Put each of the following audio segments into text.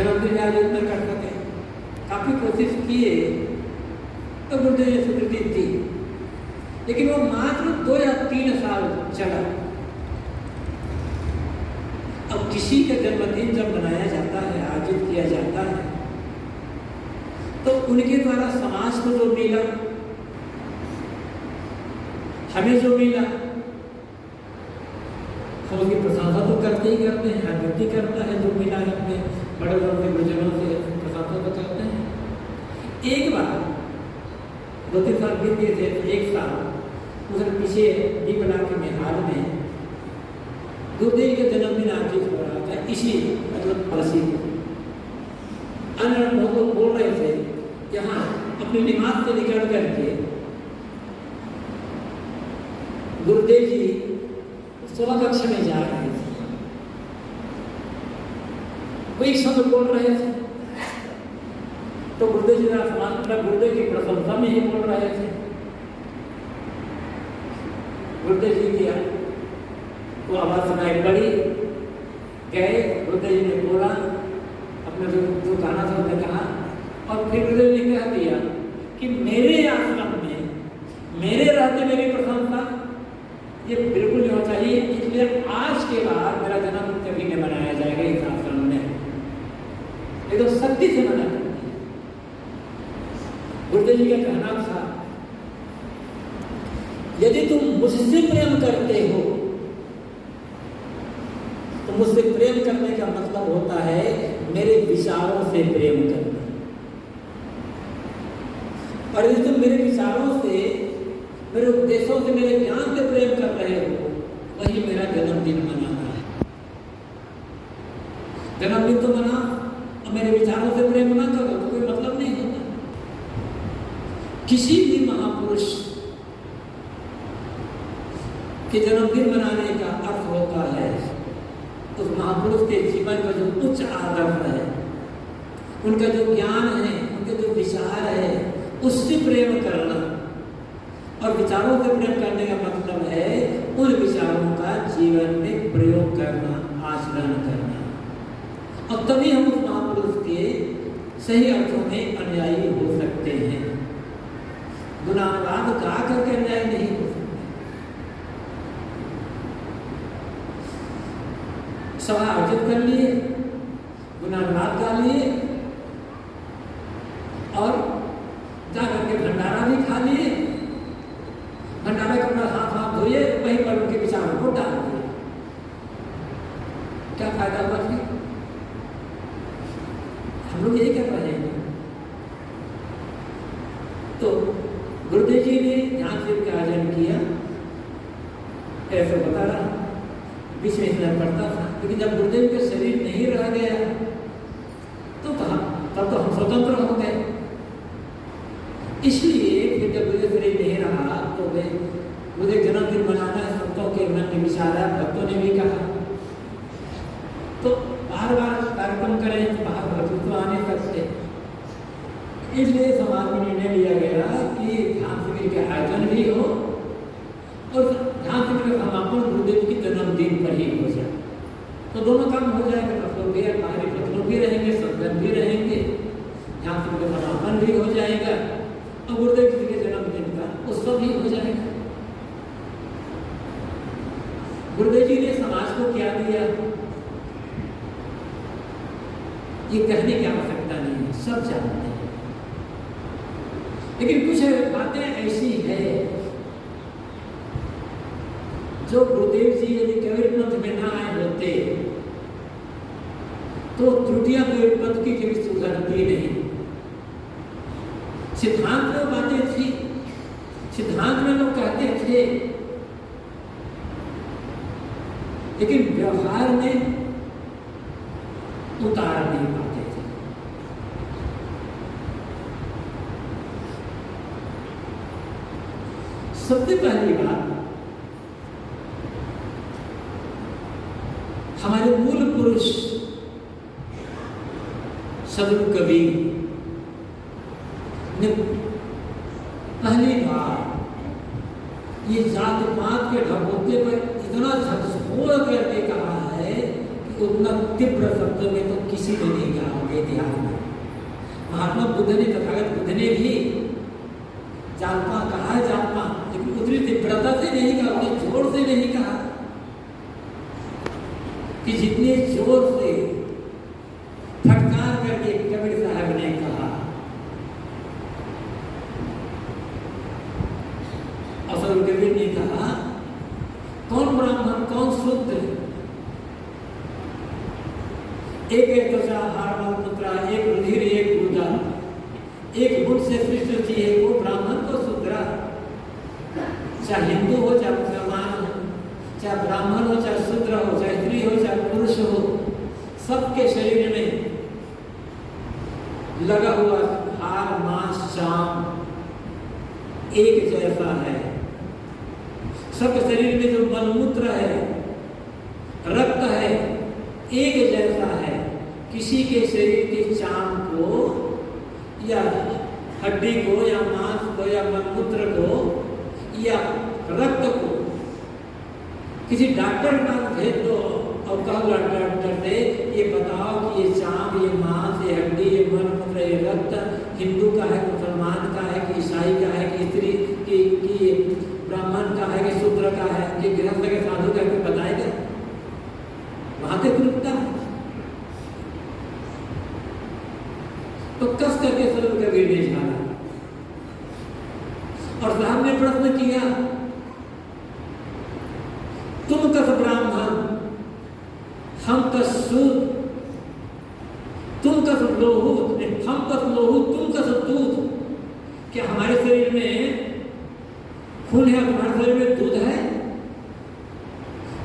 जन्मदिन आयोजन न कर सके। काफ़ी कोशिश किए तो गुरुदेव जी स्वीकृति दी, लेकिन वो मात्र 2 या 3 साल चला। अब किसी का जन्मदिन जब मनाया जाता है, आयोजित किया जाता है, तो उनके द्वारा समाज को जो मिला, हमें जो मिला, हम उसकी प्रशंसा तो करते ही करते हैं, हर व्यक्ति करता है जो मिला है अपने बड़े बड़े गुरुजनों से प्रशंसा तो करते हैं। एक बार 2-3 साल बीत गए थे, तो 1 साल उधर पीछे दीपला के मेहाल में गुरुदेव का जन्मदिन आयोजित हो रहा था, इसी मतलब पड़ोसी अन्य लोग बोल रहे थे, यहाँ अपने निवास से निकल करके गुरुदेव जी 16 कक्षा में जा रहे थे। कोई शब्द बोल रहे थे तो गुरुदेव जी गुरुदेव की प्रशंसा में ही बोल रहे थे। गुरुदेव जी की वो आवाज सुनाई पड़ी, गए, गुरुदेव जी ने बोला, अपने जो कहना था उसने कहा, और फिर गुरुदेव जी ने कह दिया कि मेरे आश्रम में मेरे रहते मेरी प्रशंसा ये बिल्कुल नहीं होना चाहिए, इसलिए आज के बाद मेरा जन्मदिन कभी नहीं मनाया जाएगा इस आश्रम में। ये तो सख्ती से मना करती है। गुरुदेव जी का कहना था, यदि तुम मुझसे प्रेम करते हो तो मुझसे प्रेम करने का मतलब होता है मेरे विचारों से प्रेम करना, और यदि तुम मेरे विचारों से, मेरे उपदेशों से, मेरे ज्ञान से प्रेम कर रहे हो, वही मेरा जन्मदिन मनाना है। जन्मदिन तो मना और मेरे विचारों से प्रेम ना करो तो कोई मतलब नहीं होता। किसी भी महापुरुष के जन्मदिन मनाने का अर्थ होता है उस महापुरुष के जीवन का जो उच्च आदर्श है, उनका जो ज्ञान है, उनके जो विचार है, उससे प्रेम करना। और विचारों से प्रेम करने का मतलब है उन विचारों का जीवन में प्रयोग करना, आचरण करना, और तभी हम उस महापुरुष के सही अर्थों में अनुयायी हो सकते हैं। गुणानुवाद गा करके अन्याय नहीं हो सकते। सभा आयोजित कर लिए, गुणानुवाद गा लिए, और जाकर के भंडारा भी खा लिए। भंडारा के अपना हाथ धोए, वहीं पर उनके विचारों को डाल दिए। क्या फायदा हुआ फिर? हम लोग यही कर रहे हैं। तो गुरुदेव जी ने ध्यान शिविर का आयोजन किया, ऐसे बता रहा, बीच में इतना पड़ता था, लेकिन जब गुरुदेव का शरीर नहीं रह गया तो तब तो हम स्वतंत्र हो गए। इसलिए फिर जब गुरुदेव शरीर नहीं रहा तो वे मुझे जन्मदिन मनाना है, संतों के मन में विचार आया, भक्तों ने भी कहा, तो बार बार कार्यक्रम करें तो बाहर भक्त तो आने सकते। इसलिए समाज में निर्णय लिया गया कि ध्यान शिविर के आयोजन भी हो और ध्यान शिविर का समापन गुरुदेव के जन्मदिन पर ही हो जाए, तो दोनों काम हो जाएगा। मतलब भी बाहरी भक्त भी रहेंगे, संगत भी रहेंगे, ध्यान शिविर का समापन भी हो जाएगा और गुरुदेव जी के जन्मदिन का उत्सव भी हो जाएगा। गुरुदेव जी ने समाज को क्या दिया ये कहने की आवश्यकता नहीं है, सब जानते हैं। लेकिन कुछ बातें ऐसी है जो गुरुदेव जी यदि कबीर पंथ में ना आए होते तो त्रुटियां कबीर पंथ की कभी सुधरती नहीं। सिद्धांत में बातें थी, सिद्धांत में लोग कहते थे, लेकिन व्यवहार में उतार नहीं पाते थे। सबसे पहली बात, हमारे मूल पुरुष सदगुरु कबीर ने पहली बार ये जात पात के ढकोते पर इतना झकझोर करके कहा है कि उतना तीव्र शब्दों में तो किसी ने नहीं कहा होगा। इतिहास में। महात्मा बुद्ध ने, तथागत बुद्ध ने भी जालपा कहा है, जालपा, लेकिन उतनी तीव्रता से नहीं कहा, उतने जोर से नहीं कहा कि जितने जोर से फटकार करके कबीर साहब ने कहा। असल कबीर ने कहा कौन ब्राह्मण कौन शूद्र, एक एक त्वचा हार मलमूत्रा, एक रुधिर एक गुदा, एक गुण से सृष्टि की है वो ब्राह्मण को शूद्रा। चाहे हिंदू हो चाहे मुसलमान हो, चाहे ब्राह्मण हो चाहे शूद्र हो, चाहे स्त्री हो चाहे पुरुष हो, सबके शरीर में लगा हुआ हार मांस चाम एक जैसा है। सबके शरीर में जो मलमूत्र है, रक्त है, एक जैसा है। किसी के शरीर के चाम को या हड्डी को या मांस को या मलमूत्र को या रक्त को किसी डॉक्टर के पास भेज दो और कहो डॉक्टर से ये बताओ कि ये चाम, ये मांस, ये हड्डी, ये मलमूत्र, ये रक्त हिंदू का है, मुसलमान का है, कि ईसाई का है, कि स्त्री की ब्राह्मण का है, कि शूद्र का है, कि गृहस्थ के साधु का, कोई बताएगा? वहां तक रुकता है। तो कस करके सरल कबीर ने झाड़ा और साहब ने प्रश्न किया, तुम कस ब्राह्मण, हम कस शूद्र, तुम कस लोहू, हम कस लोहू, तुम कस दूध। क्या हमारे शरीर में खून है, तुम्हारे शरीर में दूध है?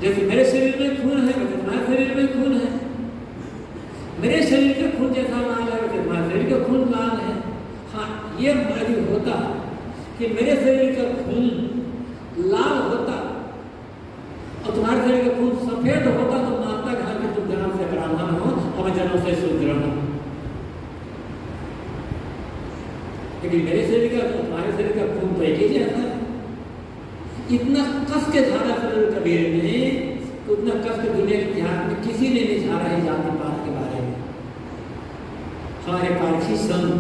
जैसे मेरे शरीर में खून है वैसे तुम्हारे शरीर में खून है। मेरे शरीर का खून जैसा लाल है वैसे तुम्हारे शरीर का खून लाल है। हाँ, ये यदि होता कि मेरे शरीर का खून लाल होता और तुम्हारे शरीर का खून सफेद होता तो मानता कहा कि तुम जन्म से ब्राह्मण हो और मैं जन्म से शूद्र हूं। लेकिन मेरे शरीर का तुम्हारे शरीर का खून तो एक ही जैसा है। इतना कस के झाड़ा सरल कबीर ने, उतना कस के दुनिया के इतिहास में किसी ने नहीं झाड़ा है जाति पात के बारे में। हमारे पारसी संत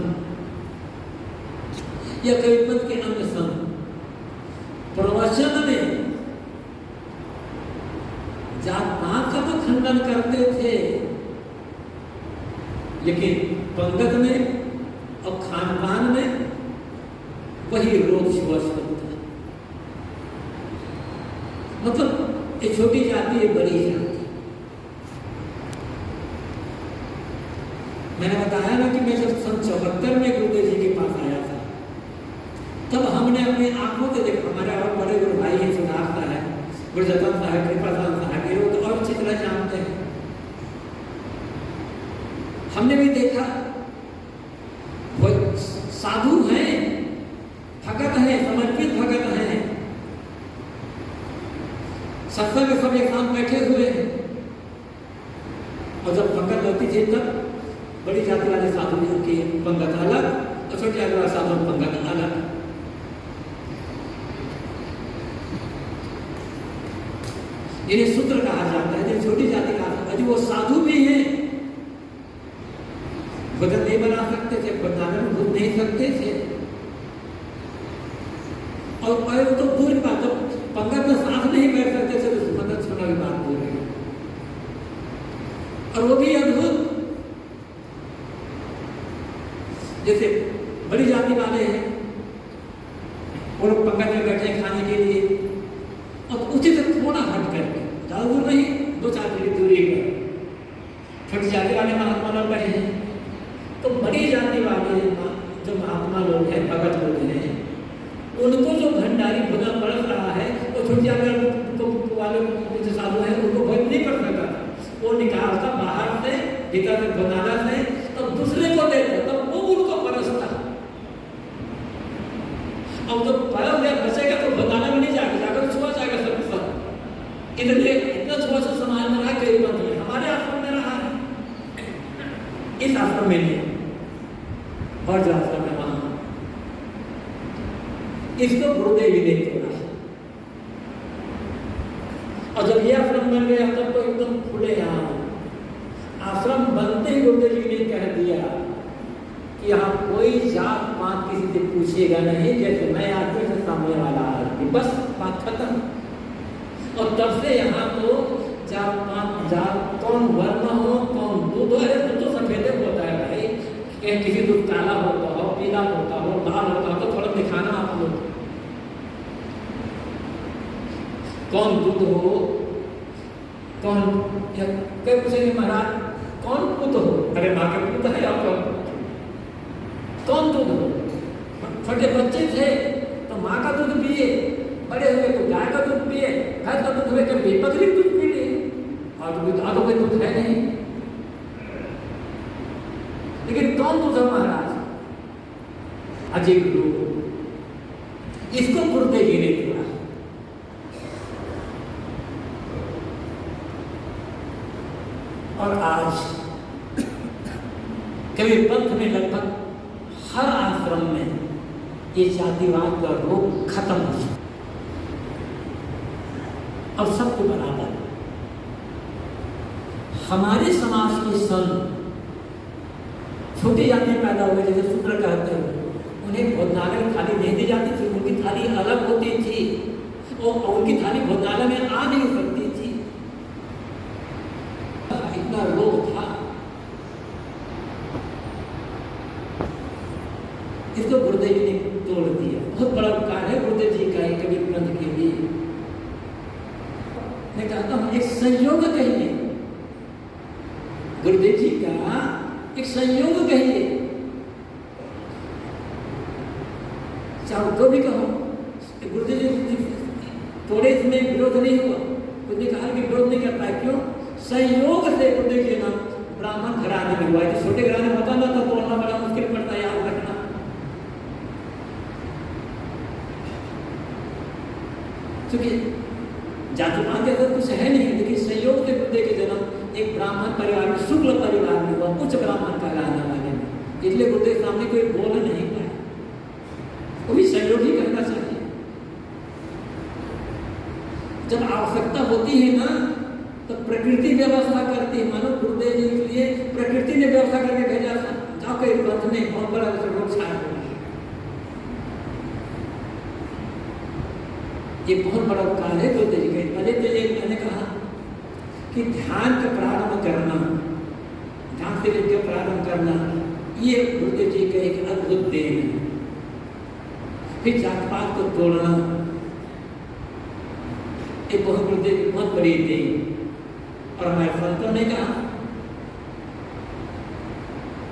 या कविपत के अन्य संत प्रवचन में जात पात का तो खंडन करते थे, लेकिन पंगत में और खान पान में वही रोग छुआछूत था। मतलब एक छोटी जाति एक बड़ी जाति। मैंने बताया ना कि मैं जब सन 74 में गुरुदेव जी के पास आया था, तब हमने अपनी आंखों से देखा। हमारे और बड़े गुरु भाई हैं, सुधार साहब, गुरजतन साहब, कृपादान साहब, ये लोग और अच्छी तरह जानते हैं। हमने भी देखा वो साधु हैं, भगत हैं, समर्पित भगत हैं, सत्संग में सब एक साथ बैठे हुए हैं। और जब पंगत होती थी तब बड़ी जाति वाले साधु की पंगत अलग और छोटी जाति वाले साधु पंगत अलग। इन्हें सूत्र कहा जाता है। छोटी जाति का यदि वो साधु भी हैं, भगत नहीं बना सकते थे, बनाना भूल नहीं सकते थे। और तो दूर की बात, जब पंगत में साथ नहीं बैठ सकते थे तो पंगत छोड़ने की बात दूर है। और वो भी अद्भुत, जैसे बड़ी जाति वाले हैं, वो लोग पंगत में बैठे खाने के लिए और उसी से थोड़ा हट करके, ज्यादा दूर नहीं, 2-4 फीट दूरी पर छोटी जाति वाले महात्मा लोग बैठे हैं। तो बड़ी जाति वाले जो महात्मा लोग हैं, भगत लोग हैं, उनको जो भंडारी भोजन पड़ रहा है वो छोटी जाति वाले जो साधु हैं उनको भोजन नहीं पड़ सकता। वो निकालता बाहर से, भीतर से बनाना से, तो दूसरे को देता, तब वो उनको परसता। अब तो परस या बचेगा तो बताना भी नहीं जाएगा, जाकर छुआ जाएगा सब सब। इसलिए इतना छुआ से समाज में रहा, कई बात नहीं, हमारे आश्रम में रहा है, इस आश्रम में नहीं और जो आश्रम में वहां, इसको गुरुदेव ही नहीं तोड़ा। और जब ये आश्रम बन गया तब तो एकदम खुले आश्रम बनते ही गुरुदेव जी ने कह दिया कि यहाँ कोई जात पात किसी से पूछेगा नहीं, जैसे मैं आदमी से सामने वाला आदमी, बस बात खत्म। और तब से यहाँ तो जात पात जात कौन वर्ण हो कौन दूध हो, अरे दूध तो सफेद होता है भाई, कहीं किसी दूध काला होता हो, पीला होता हो, लाल होता हो, तो थोड़ा दिखाना आप लोग कौन दूध हो कौन। कई पूछेंगे महाराज कौन पुत हो, अरे माँ के पुत है आप कौन दूध हो। छोटे बच्चे थे तो माँ का दूध पिए, बड़े हुए तो गाय का दूध पिए, भैंस का दूध हुए कभी बकरी दूध पी लिए, और आधो कोई दूध है नहीं। लेकिन कौन दूध है महाराज, अजीब लोग। इसको गुरुदेव जी ने तोड़ा। और आज कभी पंथ में लगभग हर आश्रम में ये जातिवाद का रोग खत्म हो जाए और सबको बराबर। हमारे समाज के संत छोटी जाति पैदा हुए, जैसे शुक्र कहते हैं, उन्हें भोजनालय में थाली नहीं दी जाती थी, उनकी थाली अलग होती थी और उनकी थाली भोजनालय में आ नहीं सकती थी, इतना रोग था। इसको गुरुदेव जी ने तोड़ दिया। बहुत बड़ा उपकार है गुरुदेव जी का कबीर पंथ के लिए। मैं कहता हूं एक संयोग कहिए, गुरुदेव जी का एक संयोग कहिए, चाहे को भी कहो। गुरुदेव जी थोड़े इसमें विरोध नहीं हुआ, गुरुदेव कहा कि विरोध नहीं करता है, क्यों? संयोग से गुरुदेव जी ना ब्राह्मण घराने में हुआ है। छोटे घराने में होता ना तो तोड़ना बड़ा मुश्किल पड़ता है, याद रखना। क्योंकि जातिवाद के अंदर कुछ है नहीं, लेकिन संयोग से गुरुदेव के जन्म एक ब्राह्मण परिवार में, शुक्ल परिवार में हुआ, उच्च ब्राह्मण कहलाने वाले में, इसलिए गुरुदेव सामने कोई बोल नहीं पाए। वो भी संयोग ही करना चाहिए। जब आवश्यकता होती है ना तो प्रकृति व्यवस्था करती है। मानो गुरुदेव जी के लिए प्रकृति ने व्यवस्था करके भेजा था, जाओ कई ग्रंथ में बहुत बड़ा रोग छाया हुआ है। ये बहुत बड़ा उपकार है गुरुदेव जी का। पहले तो ये मैंने कहा कि ध्यान का प्रारंभ करना, ध्यान से लेकर प्रारंभ करना, ये गुरुदेव जी का एक अद्भुत देन है। फिर जात पात को तोड़ना, एक बहुत गुरुदेव की बहुत बड़ी देन। और हमारे संतों ने कहा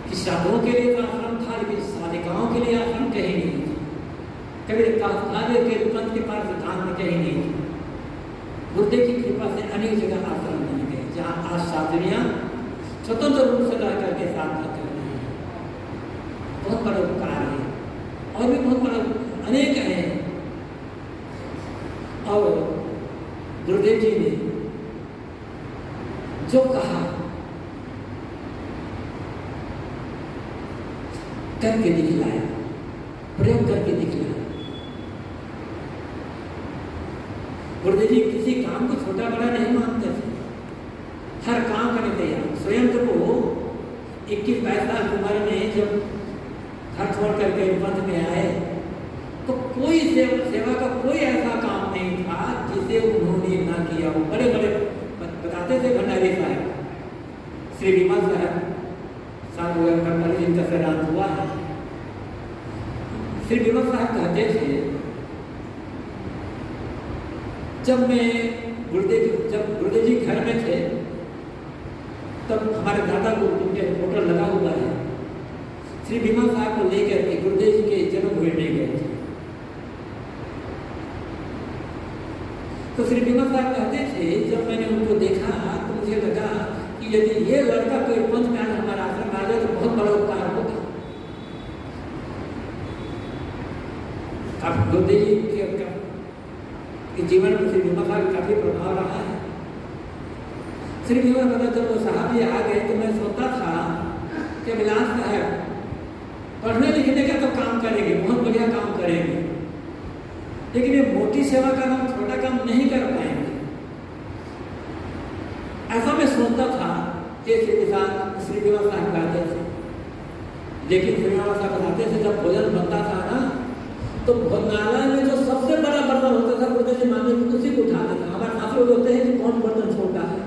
कि साधुओं के लिए तो आश्रम था, लेकिन साधिकाओं के लिए आश्रम कहीं नहीं था। कभी के पंथ के पास सिद्धांत में कहीं नहीं था। गुरुदेव की कृपा से अनेक जगह आश्रम बन गए, जहाँ आज साधुनियाँ स्वतंत्र रूप से रह करके साधना कर रही है। बहुत बड़ा उपकार है, और भी बहुत बड़ा अनेक हैं। और गुरुदेव जी ने जो कहा करके दिखलाया, प्रयोग करके दिखलाया। गुरुदेव जी किसी काम को छोटा बड़ा नहीं मानते थे, हर काम करने तैयार। स्वयं तो वो 21-22 साल की उम्र में जब घर छोड़ करके पंथ में आए तो कोई सेवा का कोई ऐसा काम नहीं था जिसे उन्होंने ना किया हो। बड़े बड़े बताते थे भंडारी साहब, श्री विमल साहब हुए, जिनका सराहना हुआ है। श्री विमल साहब कहते थे, जब गुरुदेव जी घर में थे तब हमारे दादा को उनके होटल लगा हुआ है, श्री विमल साहब को लेकर के गुरुदेव जी के जन्मभूमि में गए थे। तो श्री विमल साहब कहते थे, जब मैंने उनको देखा तो मुझे लगा कि यदि ये लड़का कोई पंथ में आकर हमारा आश्रम आ जाए तो बहुत बड़ा उपकार होगा। काफी गुरुदेव जी के जीवन में श्री विमल साहब काफी प्रभाव रहा है। श्री विमल पता जब वो साहब ये आ गए तो मैं सोचता था कि विलास साहब पढ़ने लिखने का तो काम करेंगे, बहुत बढ़िया काम करेंगे, लेकिन ये मोटी सेवा का काम, छोटा काम नहीं कर पाएंगे। ऐसा मैं सोचता था। जैसे किसान श्रीनिवास साहब कहते थे। लेकिन श्रीनिवास साहब बताते थे जब भोजन बनता था ना तो भोजनालय में जो सबसे बड़ा बर्तन होता था बोलते थे माने उसी को उठाते थे। हमारे साथ लोग होते हैं कि कौन बर्तन छोटा है,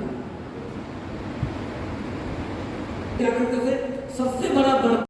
क्या करते थे सबसे बड़ा बर्तन